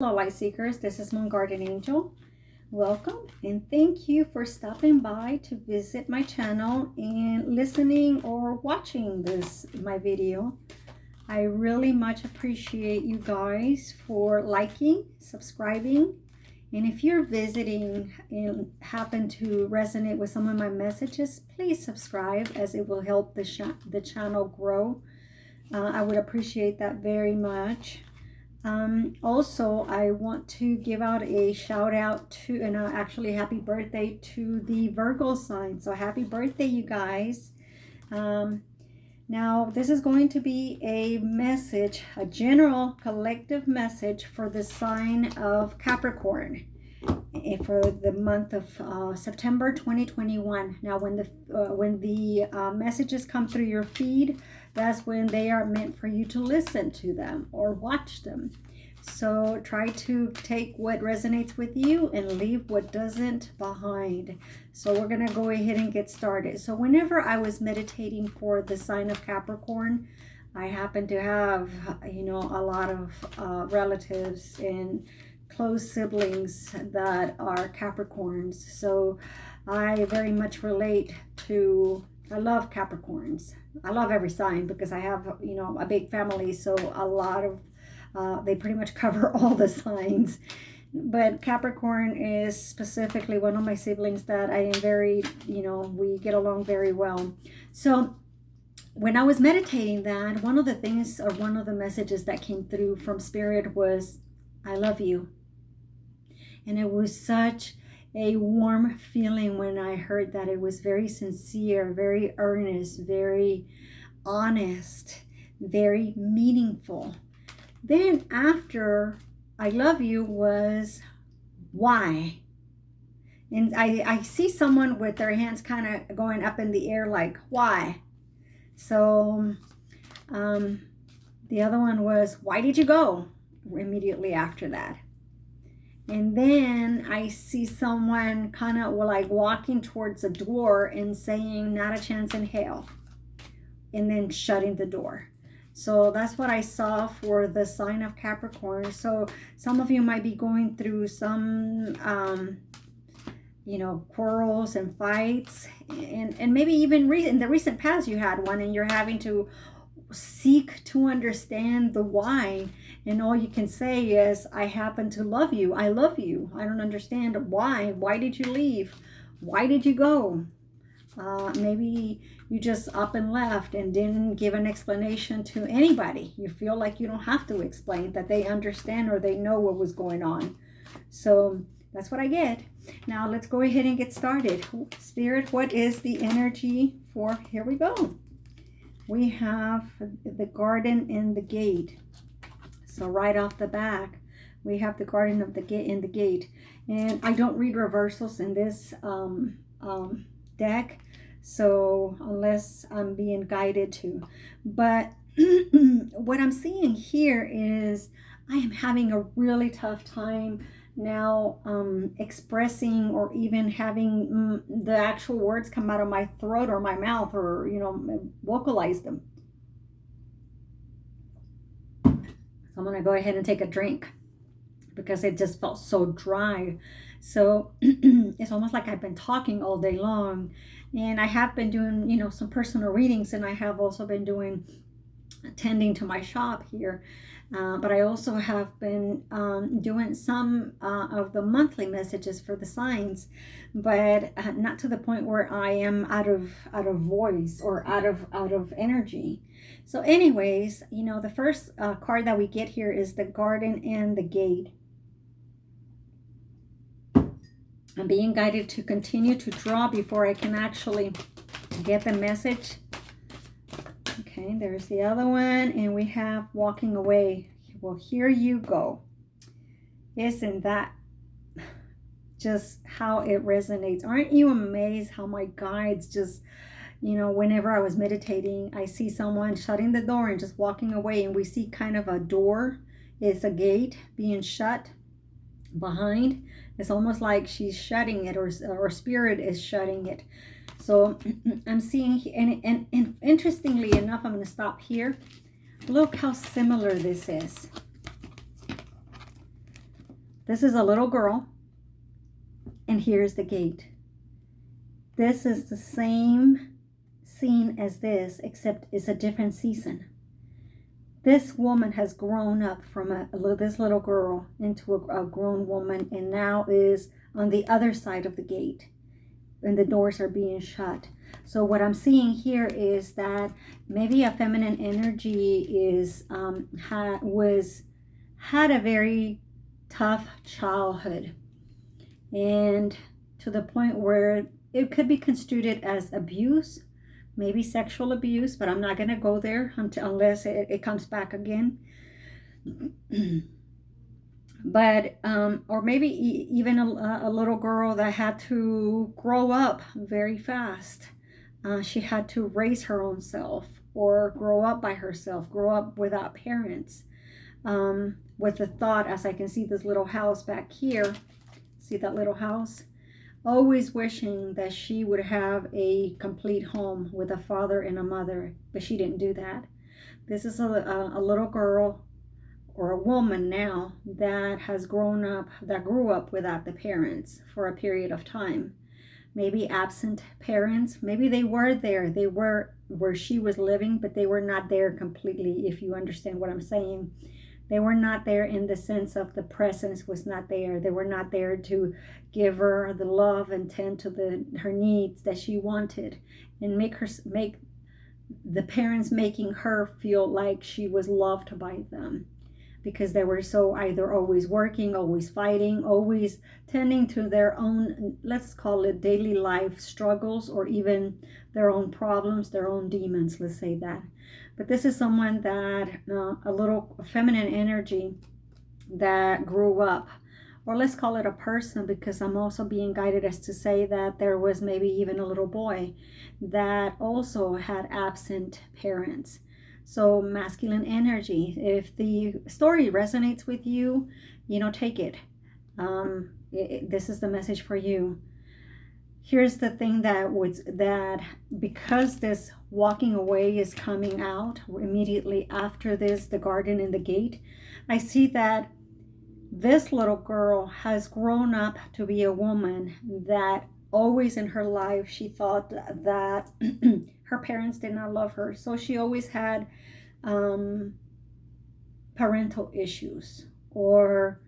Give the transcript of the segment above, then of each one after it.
Hello, Light Seekers. This is Moon Guardian Angel. Welcome and thank you for stopping by to visit my channel and listening or watching my video. I really much appreciate you guys for liking, subscribing, and if you're visiting and happen to resonate with some of my messages, please subscribe, as it will help the channel grow. I would appreciate that very much. Also, I want to give out a shout out to, and actually happy birthday to the Virgo sign. So happy birthday, you guys. Now this is going to be a message, a general collective message for the sign of Capricorn for the month of September 2021. Now when the messages come through your feed, that's when they are meant for you to listen to them or watch them. So try to take what resonates with you and leave what doesn't behind. So we're going to go ahead and get started. So whenever I was meditating for the sign of Capricorn, I happen to have, a lot of relatives and close siblings that are Capricorns. So I very much relate to, I love Capricorns. I love every sign because I have, a big family. So a lot of, they pretty much cover all the signs. But Capricorn is specifically one of my siblings that I am very, we get along very well. So when I was meditating that, one of the things or one of the messages that came through from Spirit was, I love you. And it was such a warm feeling when I heard that. It was very sincere, very earnest, very honest, very meaningful. Then after I love you was why. And I see someone with their hands kind of going up in the air like, why? So the other one was, why did you go? Immediately after that. And then I see someone kind of like walking towards a door and saying, not a chance in hell. And then shutting the door. So that's what I saw for the sign of Capricorn. So some of you might be going through some, quarrels and fights. And maybe even in the recent past you had one and you're having to seek to understand the why, and all you can say is, I happen to love you. I love you. I don't understand why did you leave? Why did you go? Maybe you just up and left and didn't give an explanation to anybody. You feel like you don't have to explain, that they understand or they know what was going on. So that's what I get. Now let's go ahead and get started. Spirit, what is the energy for? Here we go. We have the garden and the gate. So right off the back, we have the garden of the gate and the gate. And I don't read reversals in this deck, so unless I'm being guided to. But what I'm seeing here is I am having a really tough time now expressing or even having the actual words come out of my throat or my mouth, or vocalize them. So I'm going to go ahead and take a drink because it just felt so dry. So it's almost like I've been talking all day long. And I have been doing some personal readings, and I have also been attending to my shop here. But I also have been doing some of the monthly messages for the signs, but not to the point where I am out of voice or out of energy. So anyways, the first card that we get here is the garden and the gate. I'm being guided to continue to draw before I can actually get the message. Okay, there's the other one, and we have walking away. Well, here you go. Isn't that just how it resonates? Aren't you amazed how my guides just, whenever I was meditating, I see someone shutting the door and just walking away, and we see kind of a door. It's a gate being shut behind. It's almost like she's shutting it, or spirit is shutting it. So I'm seeing, and interestingly enough, I'm going to stop here. Look how similar this is. This is a little girl, and here's the gate. This is the same scene as this, except it's a different season. This woman has grown up from this little girl into a grown woman, and now is on the other side of the gate, and the doors are being shut. So what I'm seeing here is that maybe a feminine energy is had a very tough childhood, and to the point where it could be construed as abuse, maybe sexual abuse, but I'm not going to go there unless it comes back again. But or maybe even a little girl that had to grow up very fast. She had to raise her own self, or grow up by herself, grow up without parents, with the thought, as I can see this little house back here, see that little house, always wishing that she would have a complete home with a father and a mother, but she didn't do that. This is a little girl, or a woman now, that has grown up, that grew up without the parents for a period of time. Maybe absent parents, maybe they were there, they were where she was living, but they were not there completely, if you understand what I'm saying. They were not there in the sense of the presence was not there. They were not there to give her the love and tend to her needs that she wanted, and make the parents making her feel like she was loved by them, because they were so either always working, always fighting, always tending to their own, let's call it daily life struggles, or even their own problems, their own demons, let's say that. But this is someone that, a little feminine energy that grew up, or let's call it a person, because I'm also being guided as to say that there was maybe even a little boy that also had absent parents. So masculine energy. If the story resonates with you, take it. This is the message for you. Here's the thing that because this walking away is coming out immediately after this, the garden and the gate, I see that this little girl has grown up to be a woman that always in her life she thought that her parents did not love her. So she always had parental issues, or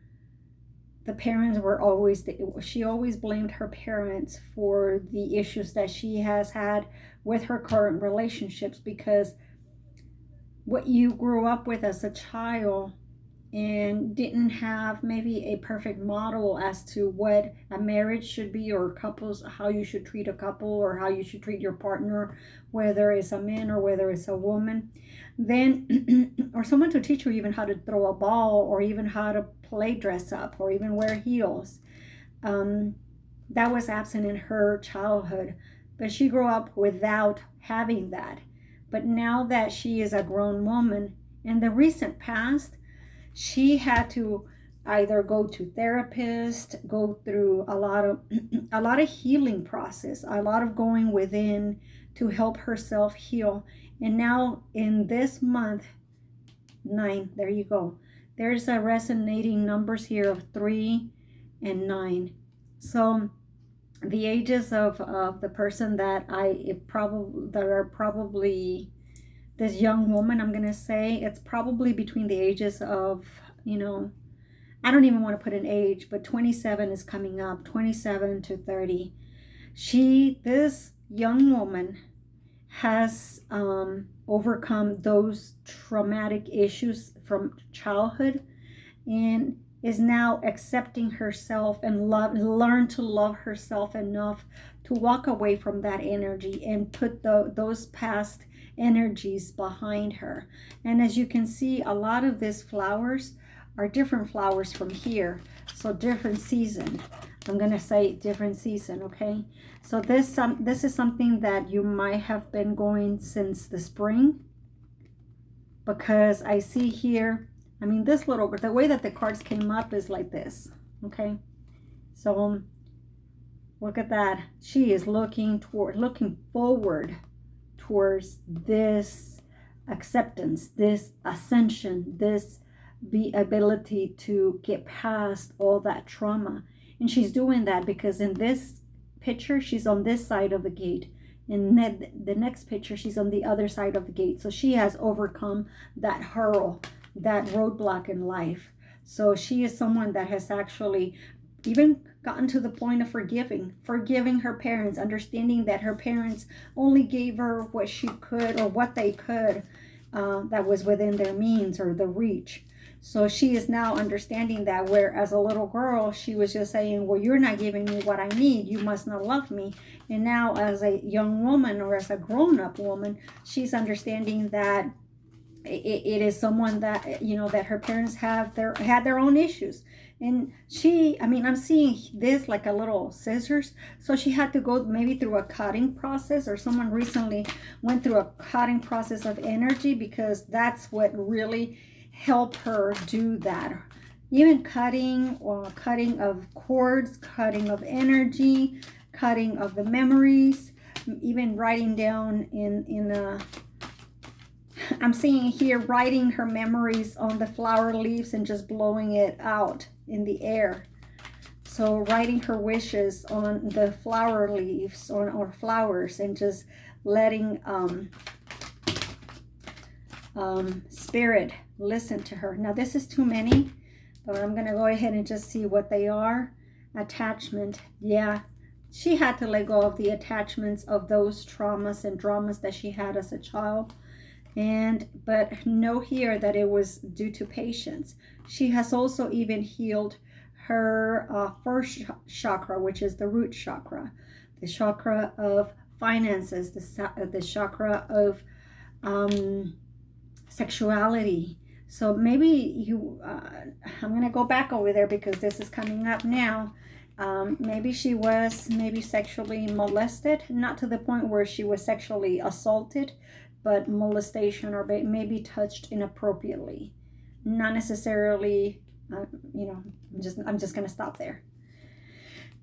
the parents were always, she always blamed her parents for the issues that she has had with her current relationships, because what you grew up with as a child and didn't have maybe a perfect model as to what a marriage should be, or couples, how you should treat a couple, or how you should treat your partner, whether it's a man or whether it's a woman, then or someone to teach you even how to throw a ball, or even how to play dress up, or even wear heels. That was absent in her childhood, but she grew up without having that. But now that she is a grown woman, in the recent past, she had to either go to therapist, go through a lot of healing process, a lot of going within to help herself heal. And now in this month, 9, there you go. There's a resonating numbers here of 3 and 9. So the ages of the person that are probably this young woman, I'm going to say, it's probably between the ages of, I don't even want to put an age, but 27 is coming up, 27 to 30. This young woman has overcome those traumatic issues from childhood, and is now accepting herself and learn to love herself enough to walk away from that energy and put those past energies behind her. And as you can see, a lot of these flowers are different flowers from here, so different season. I'm gonna say different season, okay? So this is something that you might have been going since the spring, because I see here, the way that the cards came up is like this, okay? So look at that. She is looking forward towards this acceptance, this ascension, this the ability to get past all that trauma. And she's doing that because in this picture, she's on this side of the gate. In the next picture, she's on the other side of the gate. So she has overcome that hurdle, that roadblock in life. So she is someone that has actually even gotten to the point of forgiving her parents, understanding that her parents only gave her what she could or what they could, that was within their means or the reach. So she is now understanding that, where as a little girl, she was just saying, well, you're not giving me what I need. You must not love me. And now as a young woman or as a grown-up woman, she's understanding that it is someone that, you know, that her parents had their own issues. And I'm seeing this like a little scissors. So she had to go maybe through a cutting process, or someone recently went through a cutting process of energy, because that's what really helped her do that. Even cutting of cords, cutting of energy, cutting of the memories, even writing down I'm seeing here writing her memories on the flower leaves and just blowing it out in the air. So writing her wishes on the flower leaves or flowers, and just letting spirit listen to her. Now this is too many, but I'm going to go ahead and just see what they are. Attachment. Yeah, she had to let go of the attachments of those traumas and dramas that she had as a child. But know here that it was due to patience. She has also even healed her first chakra, which is the root chakra, the chakra of finances, the chakra of sexuality. So maybe you, I'm going to go back over there because this is coming up now. Maybe she was sexually molested, not to the point where she was sexually assaulted, but molestation, or maybe touched inappropriately. Not necessarily, I'm just going to stop there.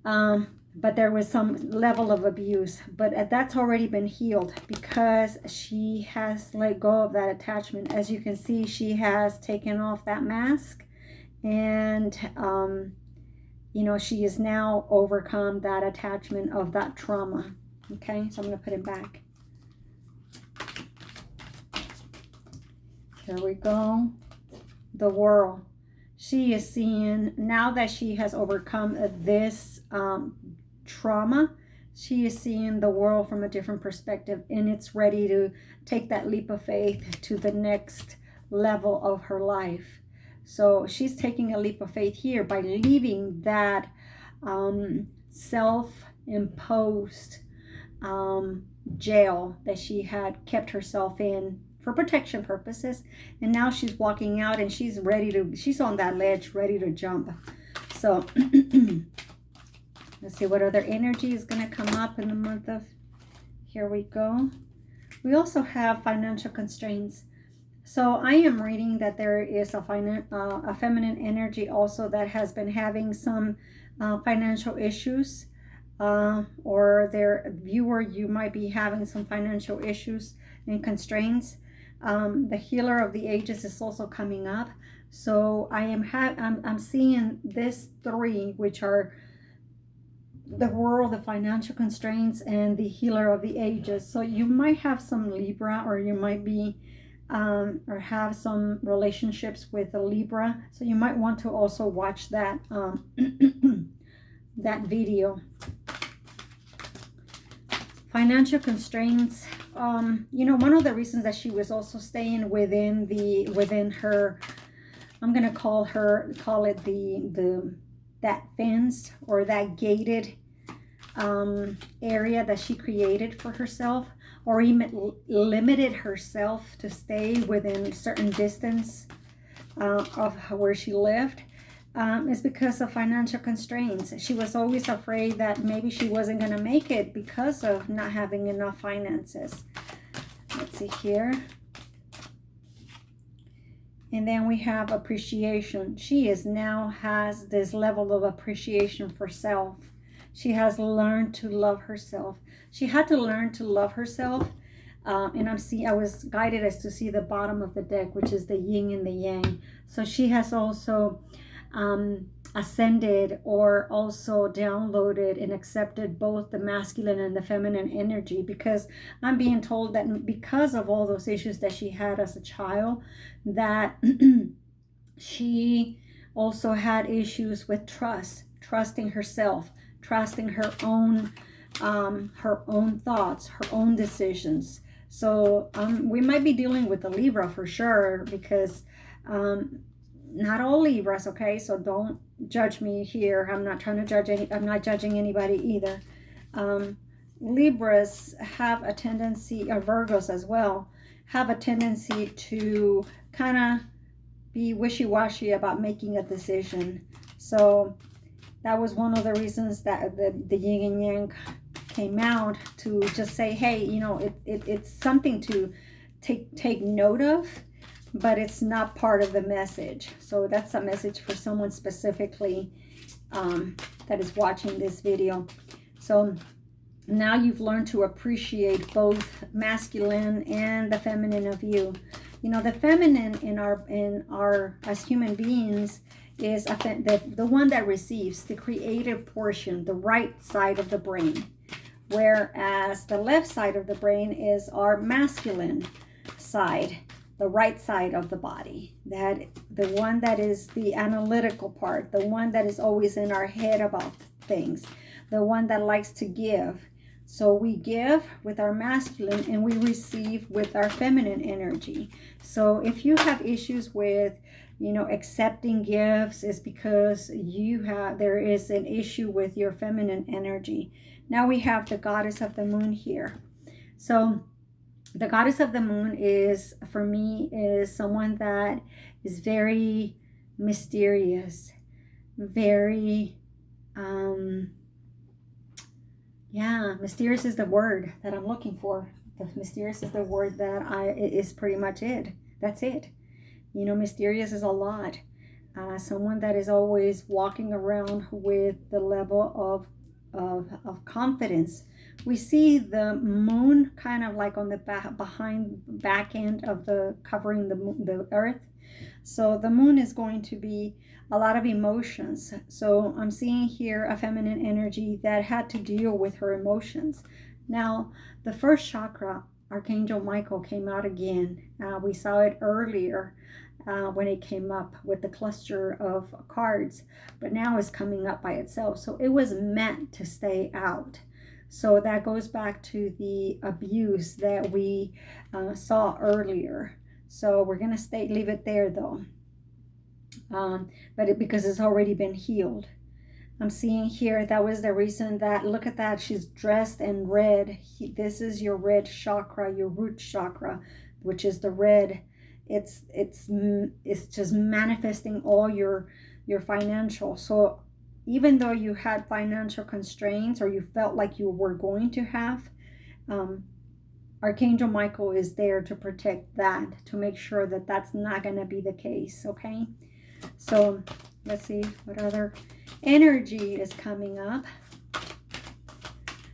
But there was some level of abuse, but that's already been healed because she has let go of that attachment. As you can see, she has taken off that mask, and she has now overcome that attachment of that trauma. Okay, so I'm going to put it back. Here we go. The world. She is seeing, now that she has overcome this trauma, she is seeing the world from a different perspective, and it's ready to take that leap of faith to the next level of her life. So she's taking a leap of faith here by leaving that self-imposed jail that she had kept herself in for protection purposes, and now she's walking out, and she's on that ledge ready to jump. So let's see what other energy is going to come up in the month of, here we go. We also have financial constraints. So I am reading that there is a feminine energy also that has been having some financial issues, or their viewer, you might be having some financial issues and constraints. The healer of the ages is also coming up. So I'm seeing this three, which are the world, the financial constraints, and the healer of the ages. So you might have some Libra, or you might be or have some relationships with a Libra. So you might want to also watch that that video. Financial constraints. One of the reasons that she was also staying within her, I'm gonna call it that fence, or that gated area that she created for herself, or even limited herself to stay within a certain distance of where she lived, is because of financial constraints. She was always afraid that maybe she wasn't going to make it because of not having enough finances. Let's see here. And then we have appreciation. She now has this level of appreciation for self. She has learned to love herself. She had to learn to love herself And I was guided as to see the bottom of the deck, which is the yin and the yang. So she has also ascended, or also downloaded and accepted both the masculine and the feminine energy, because I'm being told that because of all those issues that she had as a child, that she also had issues with trusting herself, trusting her own thoughts, her own decisions. So we might be dealing with a Libra for sure, because not all Libras, okay? So don't judge me here. I'm not trying to judge I'm not judging anybody either. Libras have a tendency, or Virgos as well, have a tendency to kind of be wishy-washy about making a decision. So that was one of the reasons that the yin and yang came out, to just say, hey, you know, it's something to take note of, but it's not part of the message. So that's a message for someone specifically that is watching this video. So now you've learned to appreciate both masculine and the feminine of you. You know, the feminine in our as human beings is the one that receives, the creative portion, the right side of the brain, whereas the left side of the brain is our masculine side, the right side of the body, that the one that is the analytical part, the one that is always in our head about things, the one that likes to give. So we give with our masculine and we receive with our feminine energy. So if you have issues with, you know, accepting gifts, is because there is an issue with your feminine energy. Now we have the goddess of the moon here. So the goddess of the moon is, for me, is someone that is very mysterious, very mysterious is the word that I'm looking for. The mysterious is the word that is pretty much it. That's it. You know, mysterious is a lot. Someone that is always walking around with the level of confidence. We see the moon kind of like on the back end of the covering the earth. So the moon is going to be a lot of emotions. So I'm seeing here a feminine energy that had to deal with her emotions. Now, the first chakra, Archangel Michael, came out again. We saw it earlier when it came up with the cluster of cards, but now it's coming up by itself. So it was meant to stay out. So that goes back to the abuse that we saw earlier. So we're going to leave it there though. Because it's already been healed. I'm seeing here that was the reason that, look at that, she's dressed in red. This is your red chakra, your root chakra, which is the red. It's just manifesting all your financial. So even though you had financial constraints, or you felt like you were going to have, Archangel Michael is there to protect that, to make sure that that's not going to be the case, okay? So let's see what other energy is coming up.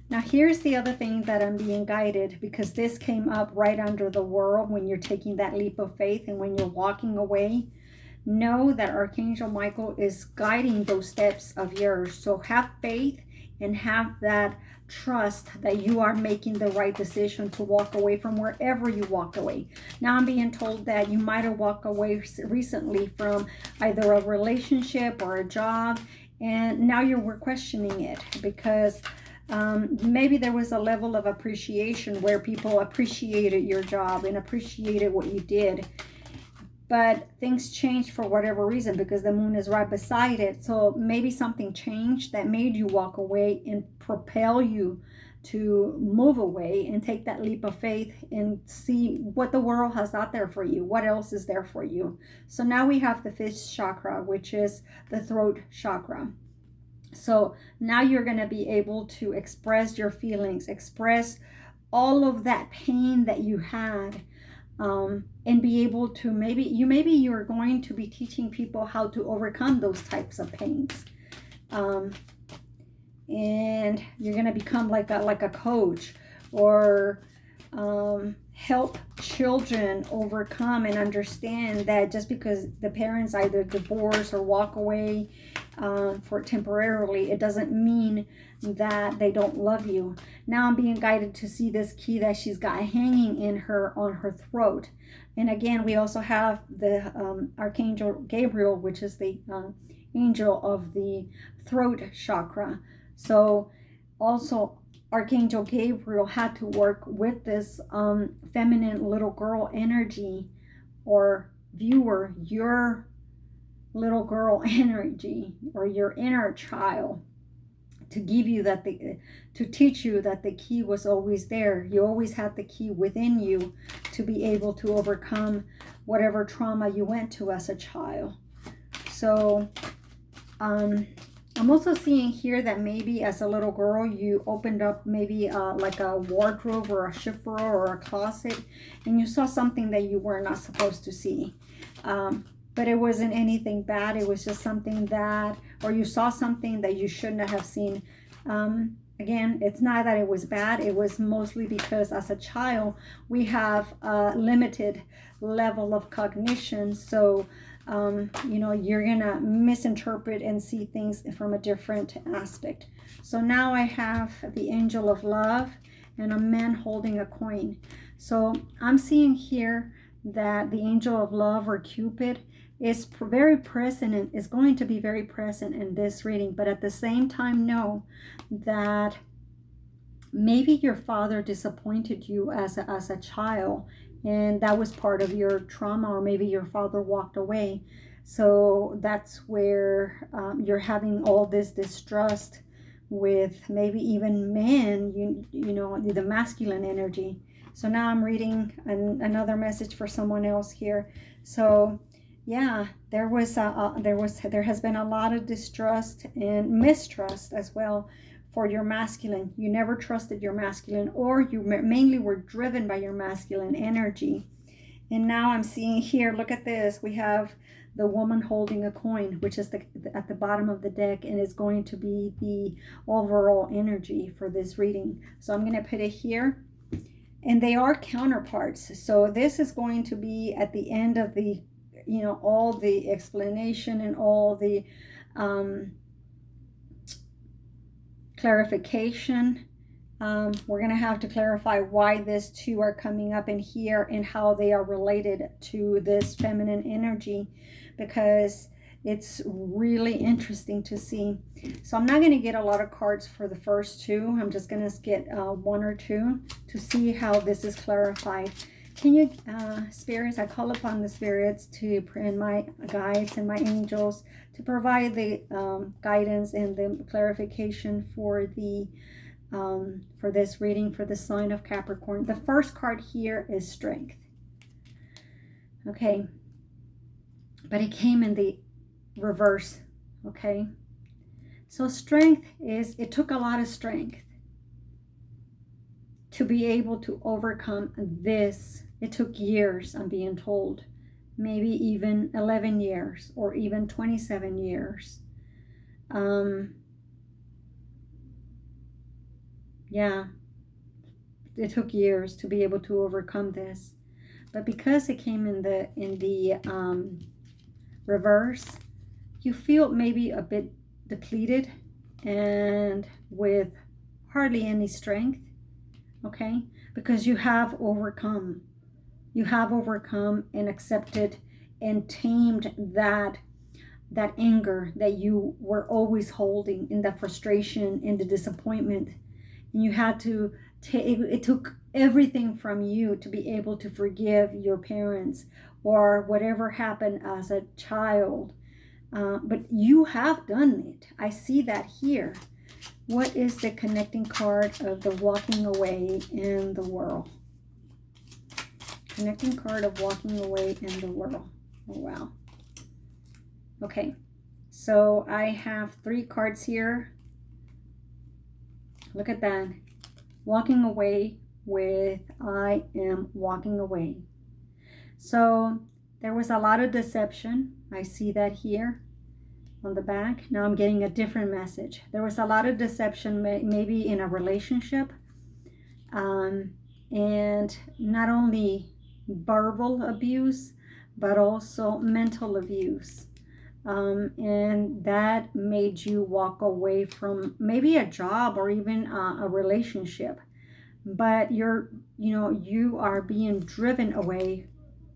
Now here's the other thing that I'm being guided, because this came up right under the world when you're taking that leap of faith and when you're walking away. Know that Archangel Michael is guiding those steps of yours. So have faith and have that trust that you are making the right decision to walk away from wherever you walked away. Now I'm being told that you might have walked away recently from either a relationship or a job, and now we're questioning it, because maybe there was a level of appreciation where people appreciated your job and appreciated what you did, but things changed for whatever reason, because the moon is right beside it. So maybe something changed that made you walk away and propel you to move away and take that leap of faith and see what the world has out there for you. What else is there for you? So now we have the fifth chakra, which is the throat chakra. So now you're going to be able to express your feelings, express all of that pain that you had, and be able to maybe you're going to be teaching people how to overcome those types of pains, and you're going to become like a coach, or help children overcome and understand that just because the parents either divorce or walk away for temporarily, it doesn't mean that they don't love you. Now I'm being guided to see this key that she's got hanging in her on her throat. And again, we also have the Archangel Gabriel, which is the angel of the throat chakra. So also Archangel Gabriel had to work with this feminine little girl energy, or viewer, your little girl energy, or your inner child, to give you that, to teach you that the key was always there. You always had the key within you to be able to overcome whatever trauma you went to as a child. So I'm also seeing here that maybe as a little girl you opened up maybe like a wardrobe or a shift drawer or a closet, and you saw something that you were not supposed to see. But it wasn't anything bad. It was just something that, or you saw something that you shouldn't have seen. Again, it's not that it was bad. It was mostly because as a child, we have a limited level of cognition. So, you know, you're going to misinterpret and see things from a different aspect. So now I have the angel of love and a man holding a coin. So I'm seeing here that the angel of love, or Cupid, is very present and is going to be very present in this reading. But at the same time, know that maybe your father disappointed you as a child, and that was part of your trauma, or maybe your father walked away. So that's where you're having all this distrust with maybe even men, you know, the masculine energy. So now I'm reading another message for someone else here. So yeah, there has been a lot of distrust and mistrust as well for your masculine. You never trusted your masculine, or you mainly were driven by your masculine energy. And now I'm seeing here, look at this, we have the woman holding a coin, which is at the bottom of the deck, and is going to be the overall energy for this reading. So I'm going to put it here, and they are counterparts. So this is going to be at the end of the, you know, all the explanation and all the clarification. We're going to have to clarify why these two are coming up in here and how they are related to this feminine energy, because it's really interesting to see. So I'm not going to get a lot of cards for the first two. I'm just going to get one or two to see how this is clarified. Can you, spirits, I call upon the spirits to, and my guides and my angels, to provide the guidance and the clarification for the for this reading for the sign of Capricorn. The first card here is strength. Okay, but it came in the reverse. Okay, so strength is, it took a lot of strength to be able to overcome this. It took years, I'm being told, maybe even 11 years or even 27 years. Yeah, it took years to be able to overcome this. But because it came in the reverse, you feel maybe a bit depleted and with hardly any strength. Okay, because you have overcome and accepted and tamed that anger that you were always holding, in that frustration and the disappointment. And you had to it took everything from you to be able to forgive your parents or whatever happened as a child. But you have done it. I see that here. What is the connecting card of the walking away in the world? Connecting card of walking away in the world. Oh, wow. Okay, so I have 3 cards here. Look at that. Walking away with I am walking away. So there was a lot of deception. I see that here on the back. Now I'm getting a different message. There was a lot of deception, maybe in a relationship, and and not only verbal abuse, but also mental abuse. And that made you walk away from maybe a job or even a relationship. But you are being driven away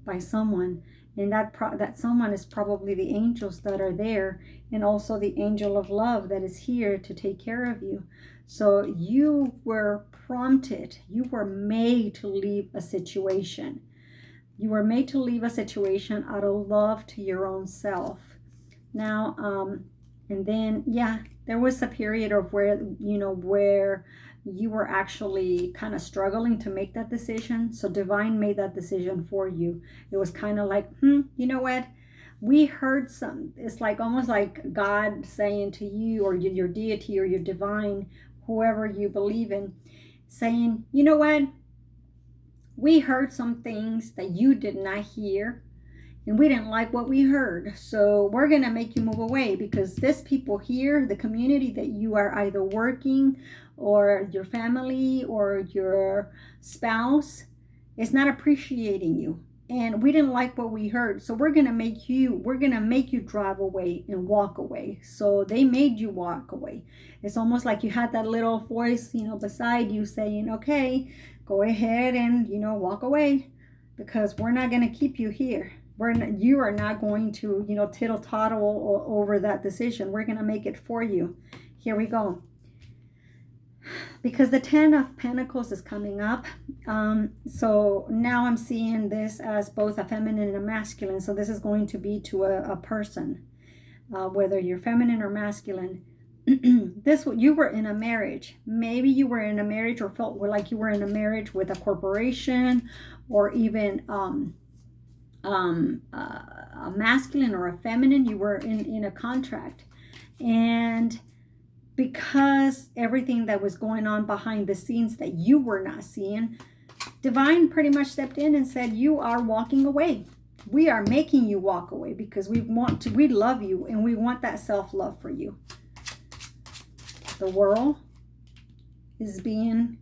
by someone, and that someone is probably the angels that are there, and also the angel of love that is here to take care of you. So you were prompted, you were made to leave a situation. You were made to leave a situation out of love to your own self. Now, and then, yeah, there was a period of where you were actually kind of struggling to make that decision. So divine made that decision for you. It was kind of like, you know what? We heard some, it's like almost like God saying to you, or your deity or your divine, whoever you believe in, saying, you know what? We heard some things that you did not hear, and we didn't like what we heard. So we're going to make you move away, because this people here, the community that you are either working, or your family or your spouse, is not appreciating you. And we didn't like what we heard. So we're going to make you drive away and walk away. So they made you walk away. It's almost like you had that little voice, beside you saying, okay, go ahead and, walk away, because we're not going to keep you here. You are not going to, tittle tattle over that decision. We're going to make it for you. Here we go. Because the 10 of Pentacles is coming up. So now I'm seeing this as both a feminine and a masculine. So this is going to be to a person, whether you're feminine or masculine. You were in a marriage. Maybe you were in a marriage, or felt like you were in a marriage with a corporation, or even a masculine or a feminine. You were in a contract, and because everything that was going on behind the scenes that you were not seeing, divine pretty much stepped in and said, you are walking away. We are making you walk away, because we love you, and we want that self-love for you. The world is being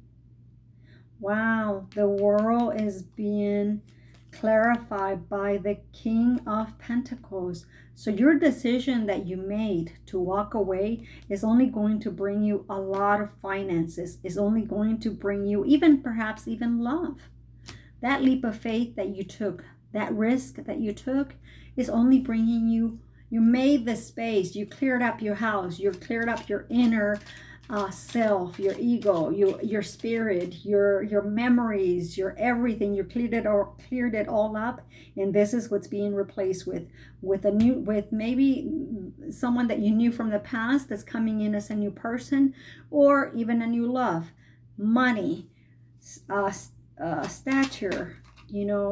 clarified by the King of Pentacles. So your decision that you made to walk away is only going to bring you a lot of finances, is only going to bring you perhaps even love. That leap of faith that you took, that risk that you took, is only bringing you made the space, you cleared up your house, you cleared up your inner self, your ego, your spirit, your memories, your everything. You cleared it all up, and this is what's being replaced with maybe someone that you knew from the past that's coming in as a new person, or even a new love, money, stature,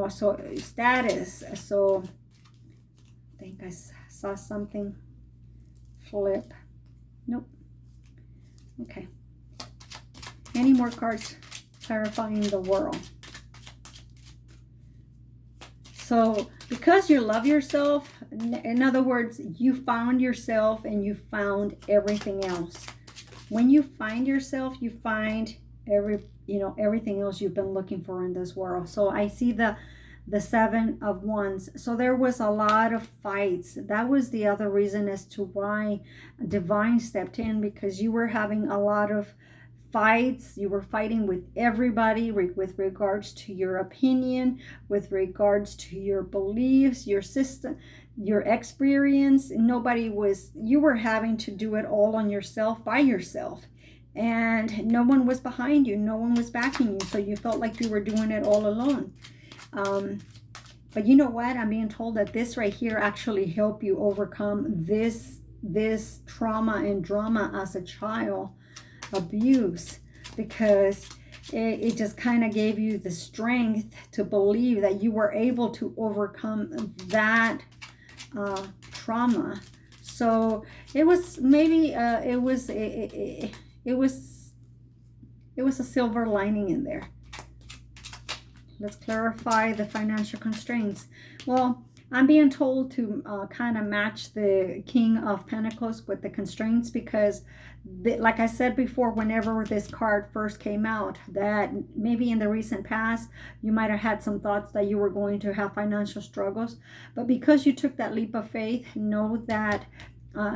so status. So I think I saw something flip. Nope. Okay. Any more cards clarifying the world? So because you love yourself, in other words, you found yourself and you found everything else. When you find yourself, you find everything else you've been looking for in this world. So I see the 7 of Wands. So there was a lot of fights. That was the other reason as to why divine stepped in, because you were having a lot of fights. You were fighting with everybody with regards to your opinion, with regards to your beliefs, your system, your experience. You were having to do it all on yourself, by yourself. And no one was behind you. No one was backing you. So you felt like you were doing it all alone. But you know what? I'm being told that this right here actually helped you overcome this trauma and drama as a child, abuse, because it just kind of gave you the strength to believe that you were able to overcome that trauma. So it was maybe it was a silver lining in there. Let's clarify the financial constraints. Well, I'm being told to kind of match the King of Pentacles with the constraints because, like I said before, whenever this card first came out, that maybe in the recent past, you might have had some thoughts that you were going to have financial struggles. But because you took that leap of faith, know that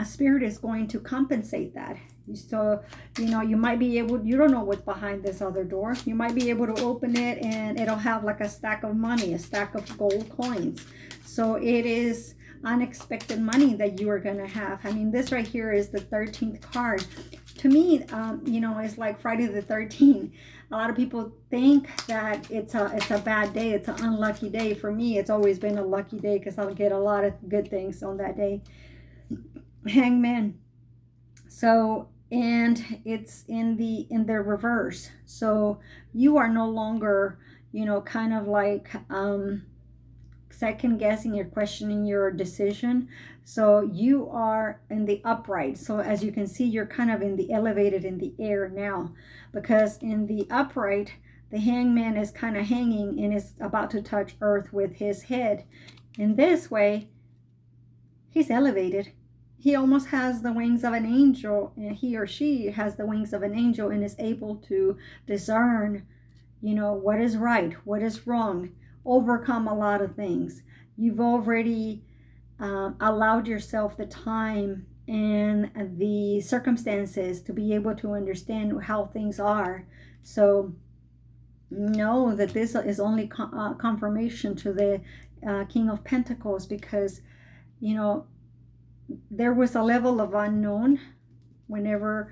Spirit is going to compensate that. So, you might be able, you don't know what's behind this other door. You might be able to open it and it'll have like a stack of money, a stack of gold coins. So it is unexpected money that you are going to have. I mean, this right here is the 13th card. To me, it's like Friday the 13th. A lot of people think that it's a bad day. It's an unlucky day. For me, it's always been a lucky day because I'll get a lot of good things on that day. Hangman. So, and it's in the reverse. So you are no longer, kind of like second guessing, you're questioning your decision. So you are in the upright. So as you can see, you're kind of in the elevated in the air now, because in the upright, the hangman is kind of hanging and is about to touch earth with his head. In this way, he's elevated. He almost has the wings of an angel, and he or she has the wings of an angel and is able to discern, what is right, what is wrong, overcome a lot of things. You've already allowed yourself the time and the circumstances to be able to understand how things are. So know that this is only confirmation to the King of Pentacles, because, there was a level of unknown whenever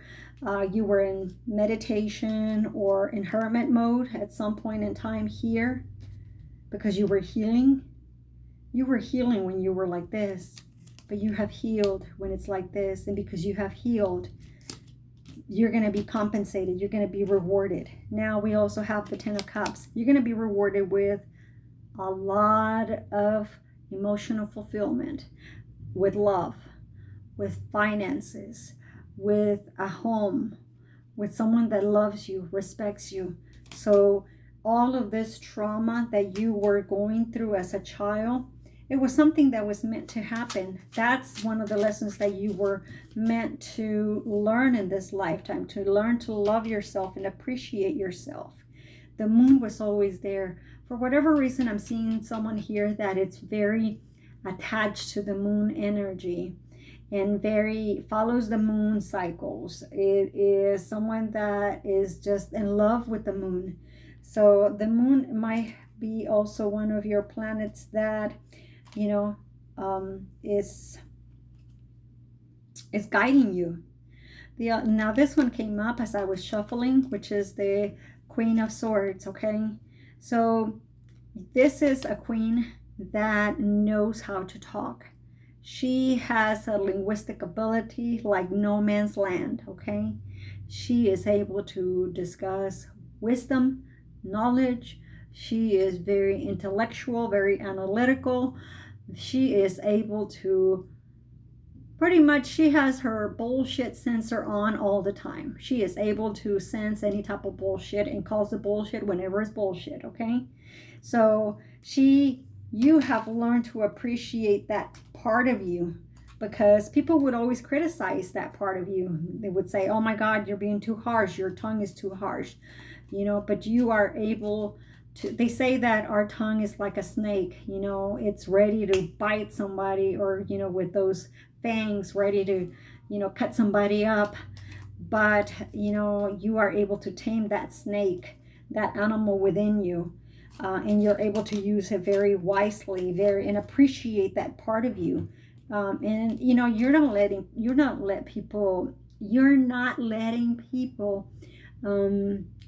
you were in meditation or in hermit mode at some point in time here, because you were healing. You were healing when you were like this, but you have healed when it's like this. And because you have healed, you're going to be compensated. You're going to be rewarded. Now we also have the 10 of Cups. You're going to be rewarded with a lot of emotional fulfillment, with love, with finances, with a home, with someone that loves you, respects you. So all of this trauma that you were going through as a child, it was something that was meant to happen. That's one of the lessons that you were meant to learn in this lifetime, to learn to love yourself and appreciate yourself. The moon was always there. For whatever reason, I'm seeing someone here that it's very attached to the moon energy and very follows the moon cycles. It is someone that is just in love with the moon. So the moon might be also one of your planets that, is guiding you. Now this one came up as I was shuffling, which is the Queen of Swords. Okay, so this is a queen that knows how to talk. She has a linguistic ability like no man's land. Okay, she is able to discuss wisdom, knowledge. She is very intellectual, very analytical. She is able to pretty much, she has her bullshit sensor on all the time. She is able to sense any type of bullshit and calls it bullshit whenever it's bullshit. Okay, so you have learned to appreciate that part of you, because people would always criticize that part of you. They would say, oh my God, you're being too harsh, your tongue is too harsh, but you are able to, they say that our tongue is like a snake, it's ready to bite somebody, or with those fangs ready to cut somebody up. But you are able to tame that snake, that animal within you. And you're able to use it very wisely, and appreciate that part of you. And you're not letting people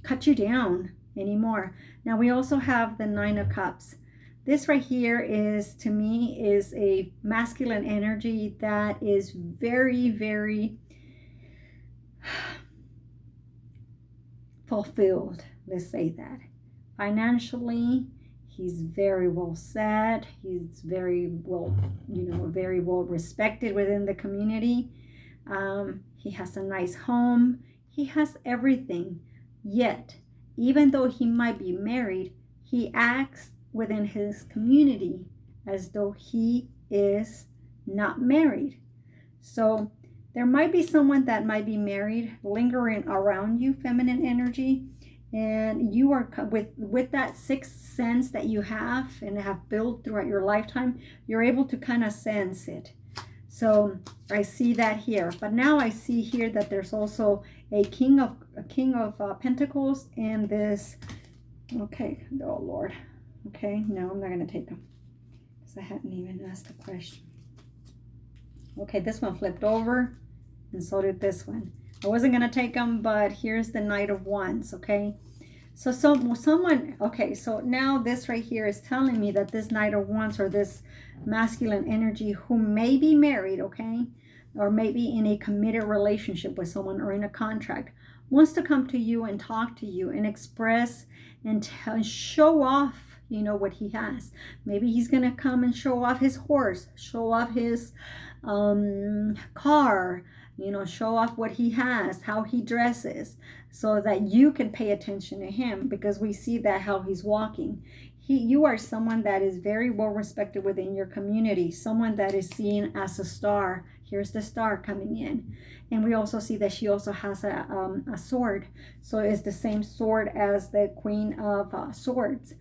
cut you down anymore. Now we also have the 9 of Cups. This right here is, to me, is a masculine energy that is very, very fulfilled. Let's say that. Financially, he's very well set. He's very well, very well respected within the community. He has a nice home. He has everything. Yet, even though he might be married, he acts within his community as though he is not married. So there might be someone that might be married lingering around you, feminine energy, and you are with that sixth sense that you have and have built throughout your lifetime, you're able to kind of sense it. So I see that here, but now I see here that there's also a king of pentacles and this. Okay, oh Lord. Okay, no, I'm not going to take them because I hadn't even asked the question. Okay, this one flipped over and so did this one. I wasn't going to take them, but here's the Knight of Wands, okay? So someone, okay, so now this right here is telling me that this Knight of Wands or this masculine energy who may be married, okay, or maybe in a committed relationship with someone or in a contract, wants to come to you and talk to you and express and show off, you know, what he has. Maybe he's going to come and show off his horse, show off his car, you know, show off what he has, how he dresses, so that you can pay attention to him, because we see that how he's walking. You are someone that is very well respected within your community, someone that is seen as a star. Here's the star coming in. And we also see that she also has a sword. So it's the same sword as the Queen of Swords.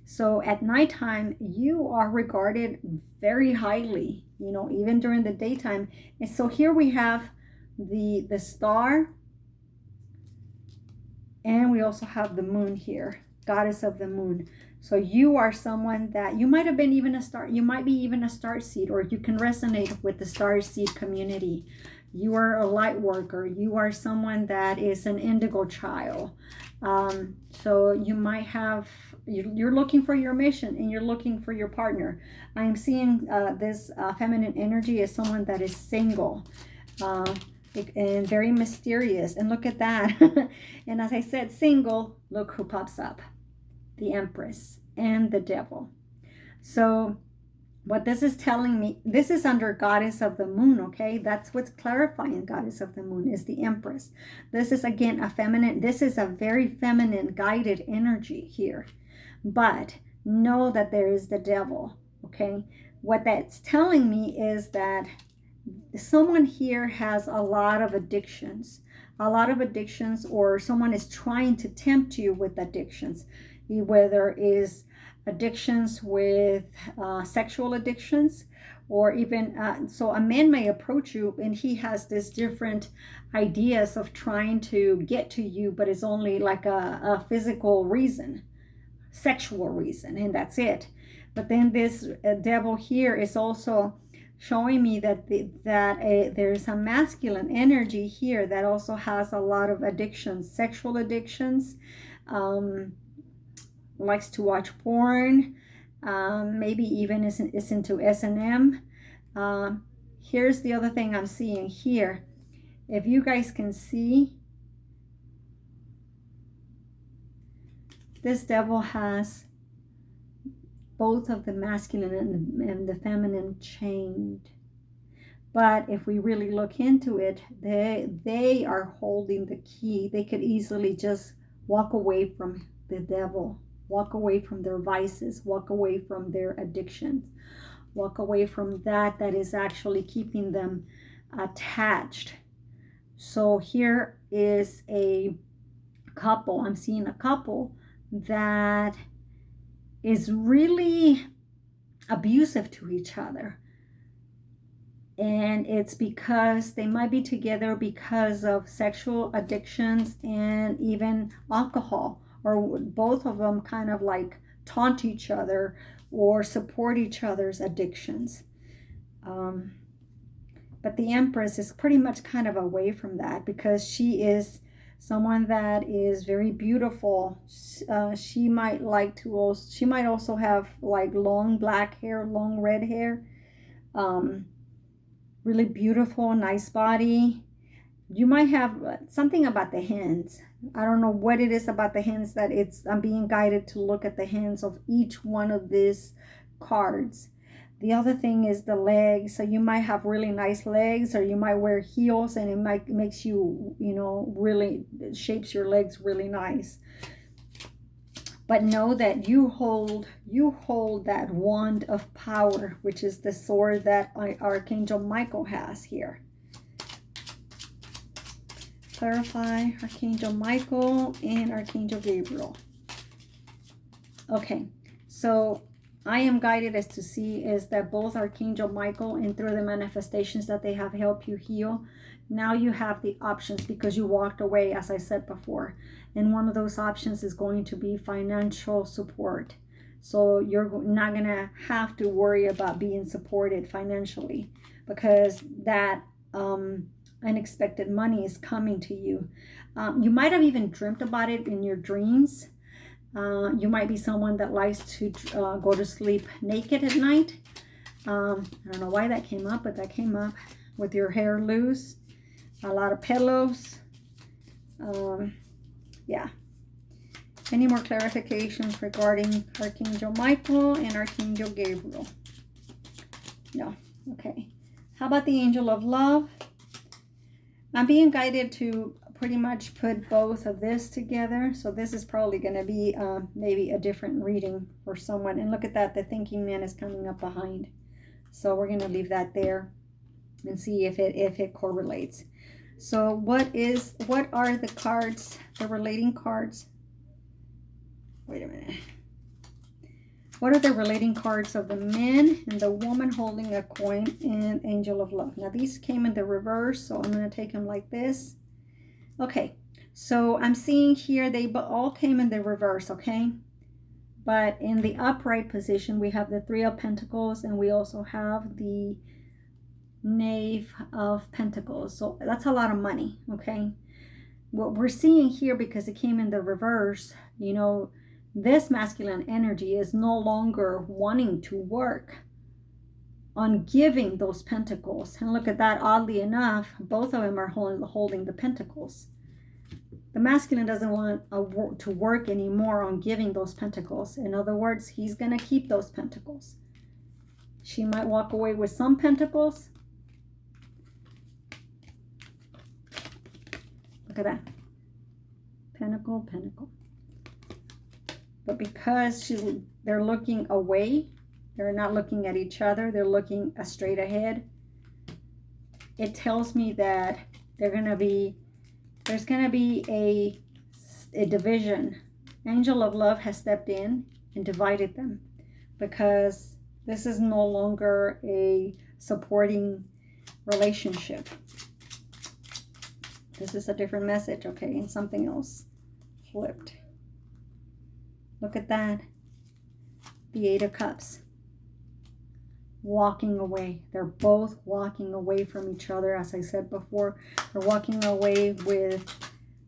So at nighttime, you are regarded very highly, you know, even during the daytime. And so here we have the star, and we also have the moon here, goddess of the moon. So you are someone that you might have been even a star, you might be even a star seed, or you can resonate with the star seed community. You are a light worker. You are someone that is an indigo child. So you might have, you're looking for your mission and you're looking for your partner. I'm seeing this feminine energy as someone that is single and very mysterious. And look at that. And as I said, single, look who pops up. The Empress and the Devil. So what this is telling me, this is under Goddess of the Moon, okay? That's what's clarifying Goddess of the Moon is the Empress. This is, again, a feminine, this is a very feminine guided energy here. But know that there is the Devil, okay? What that's telling me is that someone here has a lot of addictions, or someone is trying to tempt you with addictions, whether it is addictions with sexual addictions, or even so a man may approach you and he has this different ideas of trying to get to you, but it's only like a physical reason, sexual reason, and that's it. But then this devil here is also showing me that there's a masculine energy here that also has a lot of addictions, sexual addictions, likes to watch porn, maybe even is into S&M. Here's the other thing I'm seeing here. If you guys can see, this devil has both of the masculine and the feminine chained. But if we really look into it, they are holding the key. They could easily just walk away from the devil, walk away from their vices, walk away from their addictions, walk away from that is actually keeping them attached. So here is a couple. I'm seeing a couple that is really abusive to each other. And it's because they might be together because of sexual addictions and even alcohol, or both of them kind of like taunt each other or support each other's addictions. But the Empress is pretty much kind of away from that, because she is someone that is very beautiful. She might also have like long black hair, long red hair, really beautiful, nice body. You might have something about the hands. I don't know what it is about the hands that I'm being guided to look at the hands of each one of these cards. The other thing is the legs. So you might have really nice legs, or you might wear heels and it makes you, really shapes your legs really nice. But know that you hold that wand of power, which is the sword that Archangel Michael has here. Clarify Archangel Michael and Archangel Gabriel. Okay, so I am guided as to see is that both Archangel Michael and through the manifestations that they have helped you heal, now you have the options because you walked away, as I said before. And one of those options is going to be financial support. So you're not going to have to worry about being supported financially because that unexpected money is coming to you. You might have even dreamt about it in your dreams. You might be someone that likes to go to sleep naked at night. I don't know why that came up, but that came up with your hair loose, a lot of pillows. Yeah. Any more clarifications regarding Archangel Michael and Archangel Gabriel? No. Okay. How about the Angel of Love? I'm being guided to pretty much put both of this together. So this is probably going to be maybe a different reading for someone. And look at that. The thinking man is coming up behind. So we're going to leave that there and see if it correlates. So what are the cards, the relating cards? Wait a minute. What are the relating cards of the man and the woman holding a coin and Angel of Love? Now these came in the reverse, so I'm going to take them like this. Okay, so I'm seeing here they all came in the reverse, okay? But in the upright position, we have the Three of Pentacles and we also have the Knave of Pentacles. So that's a lot of money, okay? What we're seeing here, because it came in the reverse, you know, this masculine energy is no longer wanting to work on giving those pentacles. And look at that, oddly enough, both of them are holding the pentacles. The masculine doesn't want to work anymore on giving those pentacles. In other words, he's going to keep those pentacles. She might walk away with some pentacles. Look at that. Pentacle, pentacle. But because they're looking away, they're not looking at each other, they're looking straight ahead, it tells me that there's going to be a division. Angel of Love has stepped in and divided them because this is no longer a supporting relationship. This is a different message, okay, and something else flipped. Look at that. The Eight of Cups. Walking away. They're both walking away from each other. As I said before, they're walking away with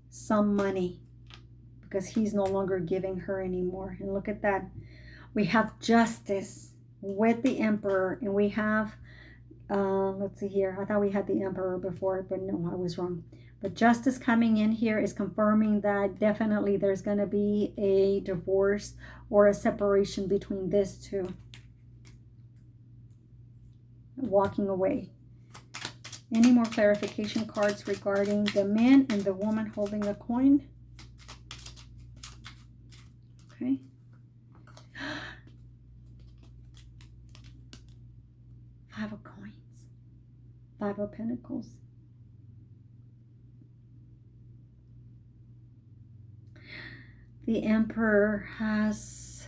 some money because he's no longer giving her anymore. And look at that. We have Justice with the Emperor, and we have, let's see here. I thought we had the Emperor before, but no, I was wrong. But Justice coming in here is confirming that definitely there's going to be a divorce or a separation between these two. Walking away. Any more clarification cards regarding the man and the woman holding a coin? Okay. 5 of coins. 5 of Pentacles. The Emperor has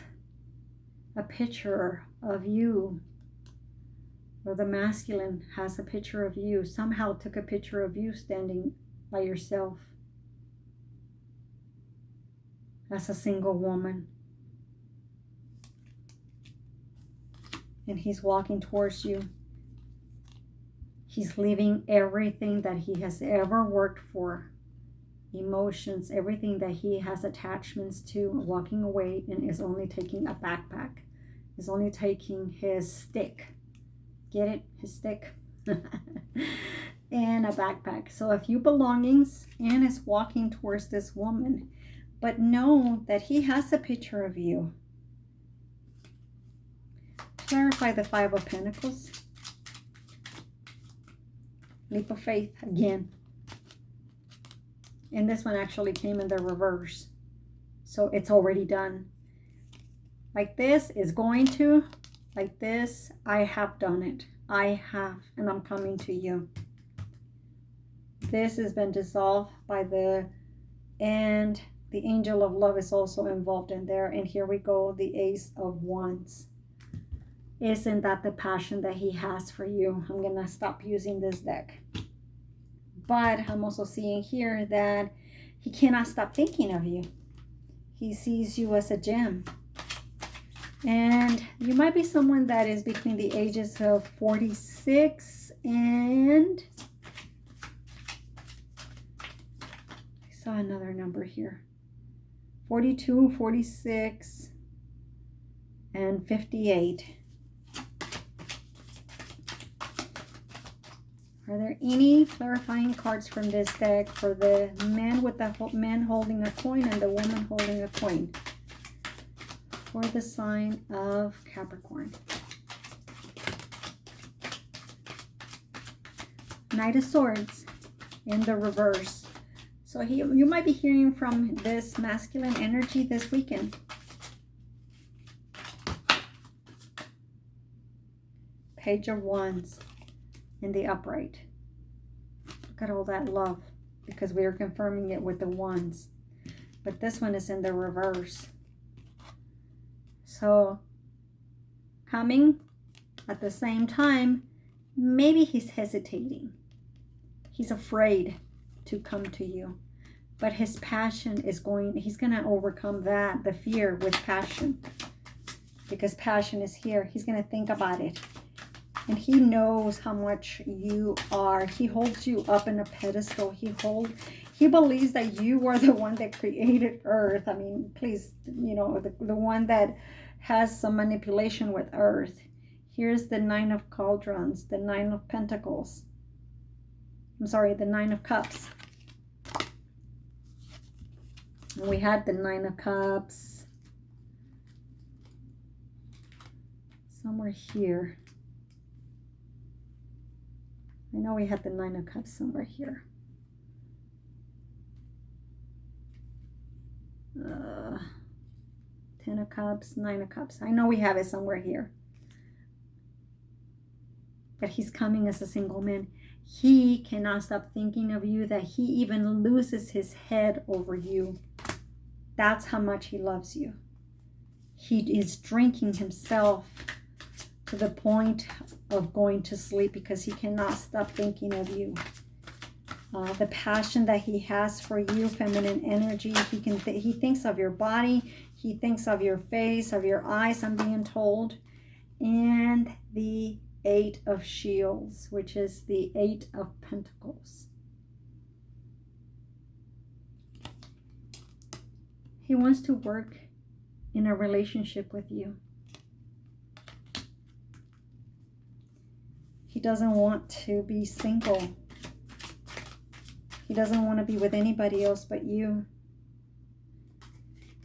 a picture of you, or the masculine has a picture of you, somehow took a picture of you standing by yourself as a single woman. And he's walking towards you. He's leaving everything that he has ever worked for, emotions, everything that he has attachments to, walking away, and is only taking a backpack, is only taking his stick. Get it? His stick. And a backpack. So a few belongings, and is walking towards this woman. But know that he has a picture of you. Clarify the 5 of Pentacles. Leap of faith again. And this one actually came in the reverse. So it's already done. Like this is going to, like this, I have done it. I have, and I'm coming to you. This has been dissolved by the, and the angel of love is also involved in there. And here we go, the Ace of Wands. Isn't that the passion that he has for you? I'm going to stop using this deck. But I'm also seeing here that he cannot stop thinking of you. He sees you as a gem. And you might be someone that is between the ages of 46 and... I saw another number here. 42, 46, and 58. Are there any clarifying cards from this deck for the man with the man holding a coin and the woman holding a coin for the sign of Capricorn? Knight of Swords in the reverse. So you might be hearing from this masculine energy this weekend. Page of Wands in the upright. Look at all that love, because we are confirming it with the wands. But this one is in the reverse. So coming at the same time, maybe he's hesitating. He's afraid to come to you. But his passion is he's going to overcome that, the fear, with passion. Because passion is here. He's going to think about it. And he knows how much you are. He holds you up in a pedestal. He believes that you are the one that created Earth. I mean, please, you know, the one that has some manipulation with Earth. Here's the Nine of Cauldrons, the Nine of Pentacles. I'm sorry, the Nine of Cups. And we had the Nine of Cups somewhere here. I know we had the Nine of Cups somewhere here. Ten of Cups, Nine of Cups. I know we have it somewhere here. But he's coming as a single man. He cannot stop thinking of you, that he even loses his head over you. That's how much he loves you. He is drinking himself to the point of going to sleep because he cannot stop thinking of you. The passion that he has for you, feminine energy, he thinks of your body, he thinks of your face, of your eyes, I'm being told. And the Eight of Shields, which is the Eight of Pentacles. He wants to work in a relationship with you. He doesn't want to be single. He doesn't want to be with anybody else but you.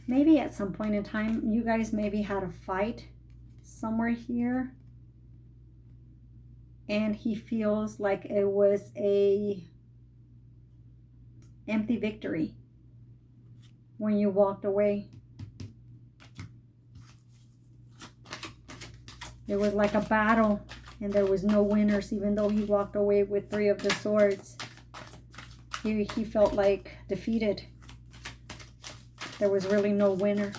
Maybe at some point in time, you guys maybe had a fight somewhere here. And he feels like it was a empty victory when you walked away. It was like a battle and there was no winners, even though he walked away with Three of the Swords. He felt like defeated. There was really no winner.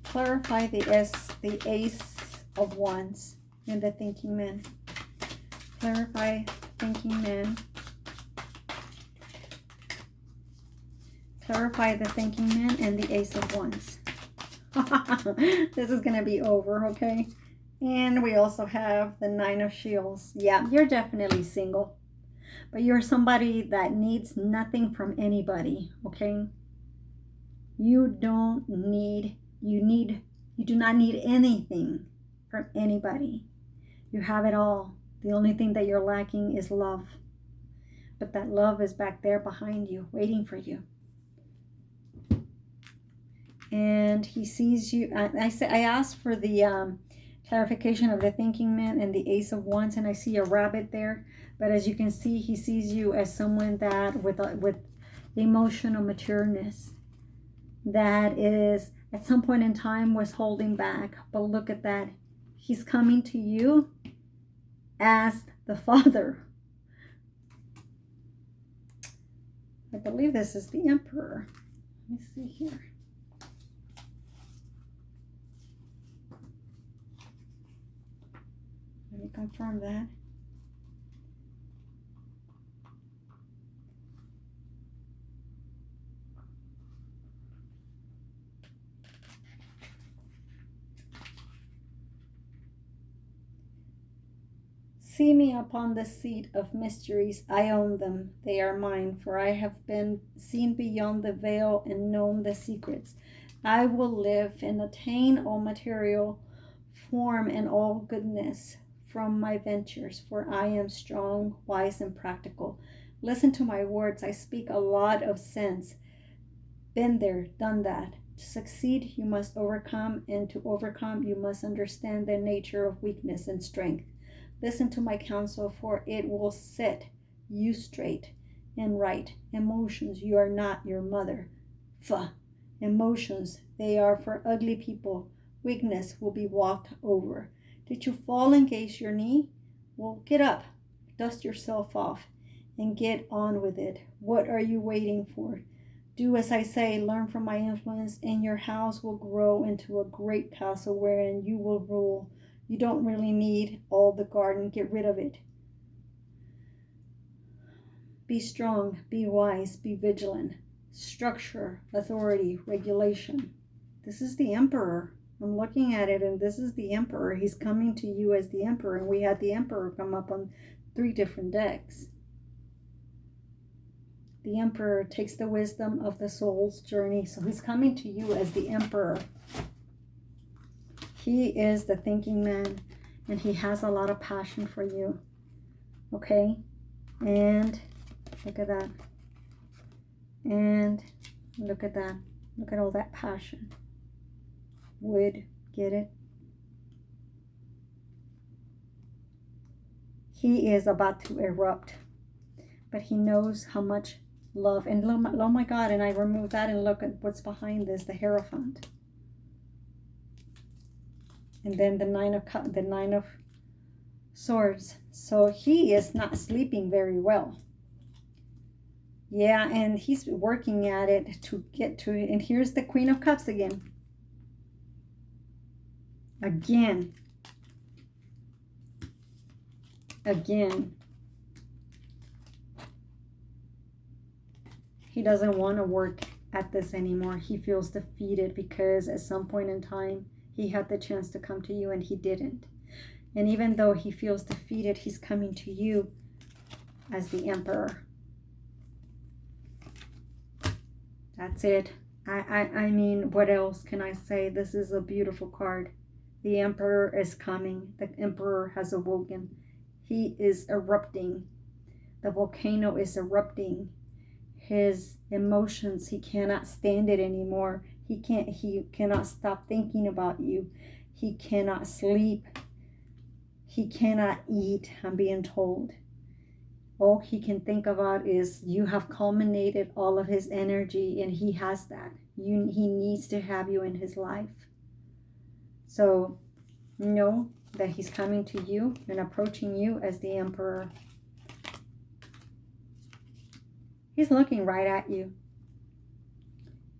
Clarify the Ace of Wands in the Thinking Man. Clarify Thinking Man. Clarify the Thinking Man and the Ace of Wands. This is going to be over, okay? And we also have the Nine of Shields. Yeah, you're definitely single. But you're somebody that needs nothing from anybody, okay? You do not need anything from anybody. You have it all. The only thing that you're lacking is love. But that love is back there behind you, waiting for you. And he sees you. I asked for the clarification of the Thinking Man and the Ace of Wands, and I see a rabbit there. But as you can see, he sees you as someone that with emotional matureness. that is at some point in time was holding back. But look at that. He's coming to you as the Father. I believe this is the Emperor. Let me see here. Let me confirm that. See me upon the seat of mysteries. I own them. They are mine, for I have been seen beyond the veil and known the secrets. I will live and attain all material form and all goodness from my ventures, for I am strong, wise, and practical. Listen to my words. I speak a lot of sense. Been there, done that. To succeed, you must overcome, and to overcome, you must understand the nature of weakness and strength. Listen to my counsel, for it will set you straight and right. Emotions, you are not your mother. Emotions, they are for ugly people. Weakness will be walked over. Did you fall and gaze your knee? Well, get up, dust yourself off, and get on with it. What are you waiting for? Do as I say, learn from my influence, and your house will grow into a great castle wherein you will rule. You don't really need all the garden. Get rid of it. Be strong, be wise, be vigilant. Structure, authority, regulation. This is the Emperor. I'm looking at it, and this is the Emperor. He's coming to you as the Emperor, and we had the Emperor come up on 3 different decks. The Emperor takes the wisdom of the soul's journey, so he's coming to you as the Emperor. He is the thinking man, and he has a lot of passion for you. Okay? And look at that. And look at that. Look at all that passion. Wood, get it? He is about to erupt, but he knows how much love. And oh my God, and I removed that, and look at what's behind this, the Hierophant. And then the nine of swords. So he is not sleeping very well. Yeah, and he's working at it to get to it. And here's the Queen of Cups again. Again. He doesn't want to work at this anymore. He feels defeated because at some point in time, he had the chance to come to you and he didn't. And even though he feels defeated, he's coming to you as the Emperor. That's it. I mean, what else can I say? This is a beautiful card. The Emperor is coming. The Emperor has awoken. He is erupting. The volcano is erupting. His emotions, he cannot stand it anymore. He cannot stop thinking about you. He cannot sleep. He cannot eat, I'm being told. All he can think about is you have culminated all of his energy, and he has that. He needs to have you in his life. So know that he's coming to you and approaching you as the Emperor. He's looking right at you.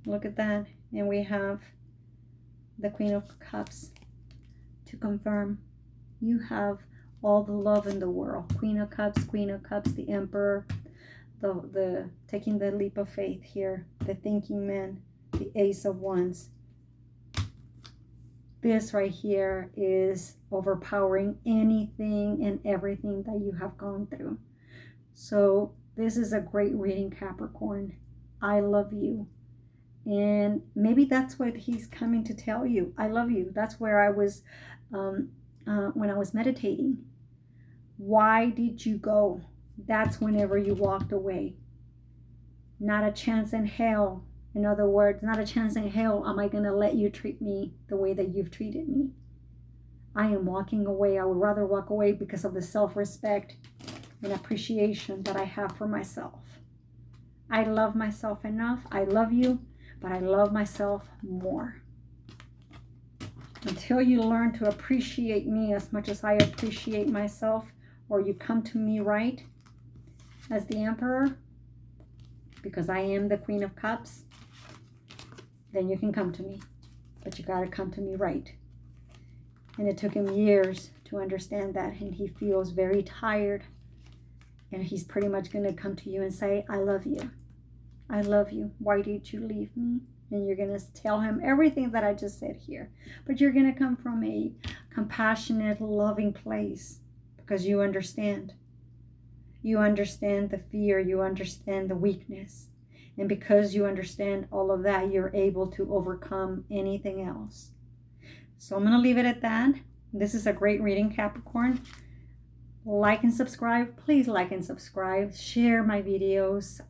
Look at that. And we have the Queen of Cups to confirm you have all the love in the world. Queen of Cups, the Emperor, the taking the leap of faith here, the thinking man, the Ace of Wands. This right here is overpowering anything and everything that you have gone through. So this is a great reading, Capricorn. I love you. And maybe that's what he's coming to tell you. I love you. That's where I was when I was meditating. Why did you go? That's whenever you walked away. Not a chance in hell. In other words, not a chance in hell am I going to let you treat me the way that you've treated me. I am walking away. I would rather walk away because of the self-respect and appreciation that I have for myself. I love myself enough. I love you. but I love myself more. Until you learn to appreciate me as much as I appreciate myself, or you come to me right as the Emperor, because I am the Queen of Cups, then you can come to me. But you got to come to me right. And it took him years to understand that, and he feels very tired. And he's pretty much going to come to you and say, I love you. I love you. Why did you leave me? And you're going to tell him everything that I just said here. But you're going to come from a compassionate, loving place, because you understand. You understand the fear. You understand the weakness. And because you understand all of that, you're able to overcome anything else. So I'm going to leave it at that. This is a great reading, Capricorn. Like and subscribe. Please like and subscribe. Share my videos.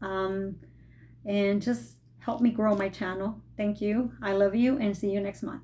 And just help me grow my channel. Thank you. I love you, and see you next month.